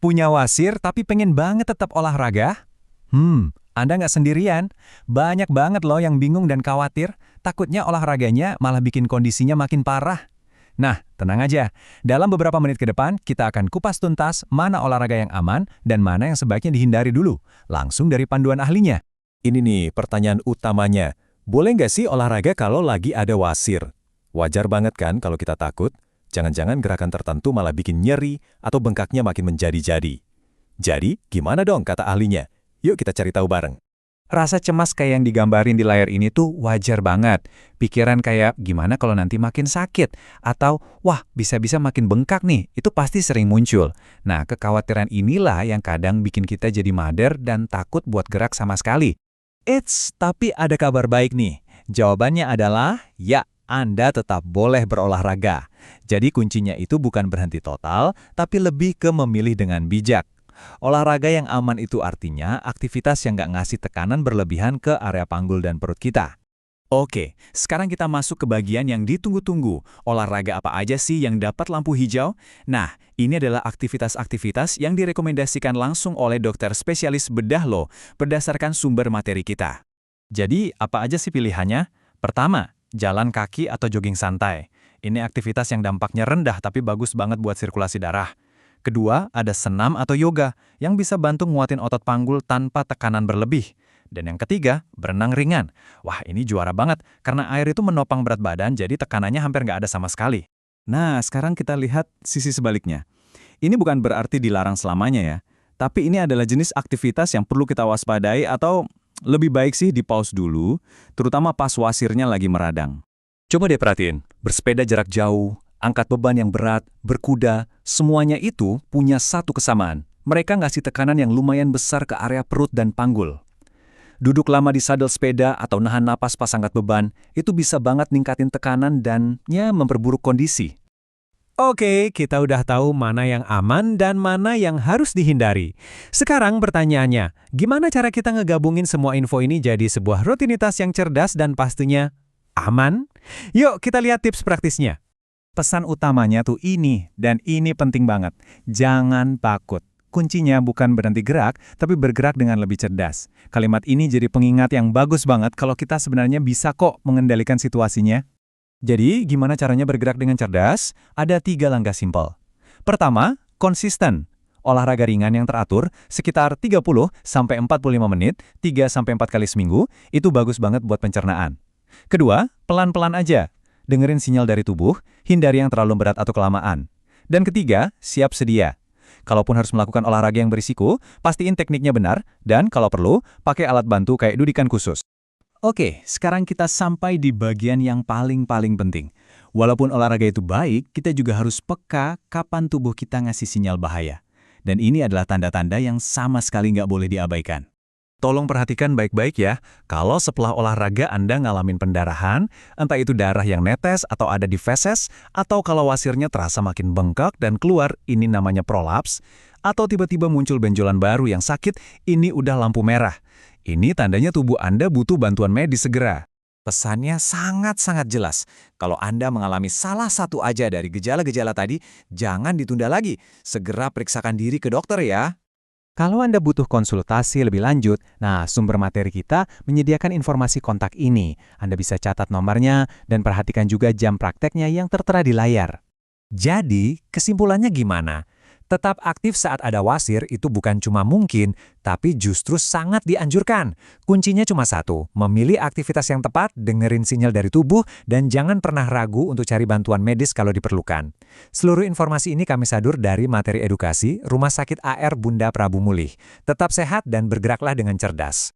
Punya wasir tapi pengen banget tetap olahraga? Anda nggak sendirian. Banyak banget loh yang bingung dan khawatir, takutnya olahraganya malah bikin kondisinya makin parah. Nah, tenang aja. Dalam beberapa menit ke depan, kita akan kupas tuntas mana olahraga yang aman dan mana yang sebaiknya dihindari dulu. Langsung dari panduan ahlinya. Ini nih pertanyaan utamanya. Boleh nggak sih olahraga kalau lagi ada wasir? Wajar banget kan kalau kita takut? Jangan-jangan gerakan tertentu malah bikin nyeri atau bengkaknya makin menjadi-jadi. Jadi, gimana dong kata ahlinya? Yuk kita cari tahu bareng. Rasa cemas kayak yang digambarin di layar ini tuh wajar banget. Pikiran kayak gimana kalau nanti makin sakit? Atau wah bisa-bisa makin bengkak nih, itu pasti sering muncul. Nah kekhawatiran inilah yang kadang bikin kita jadi mader dan takut buat gerak sama sekali. Tapi ada kabar baik nih. Jawabannya adalah ya, Anda tetap boleh berolahraga. Jadi kuncinya itu bukan berhenti total, tapi lebih ke memilih dengan bijak. Olahraga yang aman itu artinya aktivitas yang nggak ngasih tekanan berlebihan ke area panggul dan perut kita. Oke, sekarang kita masuk ke bagian yang ditunggu-tunggu. Olahraga apa aja sih yang dapat lampu hijau? Nah, ini adalah aktivitas-aktivitas yang direkomendasikan langsung oleh dokter spesialis bedah loh, berdasarkan sumber materi kita. Jadi, apa aja sih pilihannya? Pertama, jalan kaki atau jogging santai. Ini aktivitas yang dampaknya rendah tapi bagus banget buat sirkulasi darah. Kedua, ada senam atau yoga yang bisa bantu nguatin otot panggul tanpa tekanan berlebih. Dan yang ketiga, berenang ringan. Wah, ini juara banget karena air itu menopang berat badan jadi tekanannya hampir nggak ada sama sekali. Nah, sekarang kita lihat sisi sebaliknya. Ini bukan berarti dilarang selamanya ya, tapi ini adalah jenis aktivitas yang perlu kita waspadai atau lebih baik sih di-pause dulu, terutama pas wasirnya lagi meradang. Coba deh perhatiin, bersepeda jarak jauh, angkat beban yang berat, berkuda, semuanya itu punya satu kesamaan. Mereka ngasih tekanan yang lumayan besar ke area perut dan panggul. Duduk lama di sadel sepeda atau nahan napas pas angkat beban, itu bisa banget ningkatin tekanan dan memperburuk kondisi. Oke, kita udah tahu mana yang aman dan mana yang harus dihindari. Sekarang pertanyaannya, gimana cara kita ngegabungin semua info ini jadi sebuah rutinitas yang cerdas dan pastinya aman? Yuk kita lihat tips praktisnya. Pesan utamanya tuh ini, dan ini penting banget. Jangan takut. Kuncinya bukan berhenti gerak, tapi bergerak dengan lebih cerdas. Kalimat ini jadi pengingat yang bagus banget kalau kita sebenarnya bisa kok mengendalikan situasinya. Jadi, gimana caranya bergerak dengan cerdas? Ada 3 langkah simpel. Pertama, konsisten. Olahraga ringan yang teratur, sekitar 30-45 menit, 3-4 kali seminggu, itu bagus banget buat pencernaan. Kedua, pelan-pelan aja. Dengerin sinyal dari tubuh, hindari yang terlalu berat atau kelamaan. Dan ketiga, siap sedia. Kalaupun harus melakukan olahraga yang berisiko, pastiin tekniknya benar, dan kalau perlu, pakai alat bantu kayak dudikan khusus. Oke, sekarang kita sampai di bagian yang paling penting. Walaupun olahraga itu baik, kita juga harus peka kapan tubuh kita ngasih sinyal bahaya. Dan ini adalah tanda-tanda yang sama sekali nggak boleh diabaikan. Tolong perhatikan baik-baik ya, kalau setelah olahraga Anda ngalamin pendarahan, entah itu darah yang netes atau ada di feses, atau kalau wasirnya terasa makin bengkak dan keluar, ini namanya prolaps, atau tiba-tiba muncul benjolan baru yang sakit, ini udah lampu merah. Ini tandanya tubuh Anda butuh bantuan medis segera. Pesannya sangat-sangat jelas. Kalau Anda mengalami salah satu aja dari gejala-gejala tadi, jangan ditunda lagi. Segera periksakan diri ke dokter ya. Kalau Anda butuh konsultasi lebih lanjut, sumber materi kita menyediakan informasi kontak ini. Anda bisa catat nomornya dan perhatikan juga jam prakteknya yang tertera di layar. Jadi, kesimpulannya gimana? Tetap aktif saat ada wasir itu bukan cuma mungkin, tapi justru sangat dianjurkan. Kuncinya cuma satu, memilih aktivitas yang tepat, dengerin sinyal dari tubuh, dan jangan pernah ragu untuk cari bantuan medis kalau diperlukan. Seluruh informasi ini kami sadur dari materi edukasi Rumah Sakit AR Bunda Prabu Mulih. Tetap sehat dan bergeraklah dengan cerdas.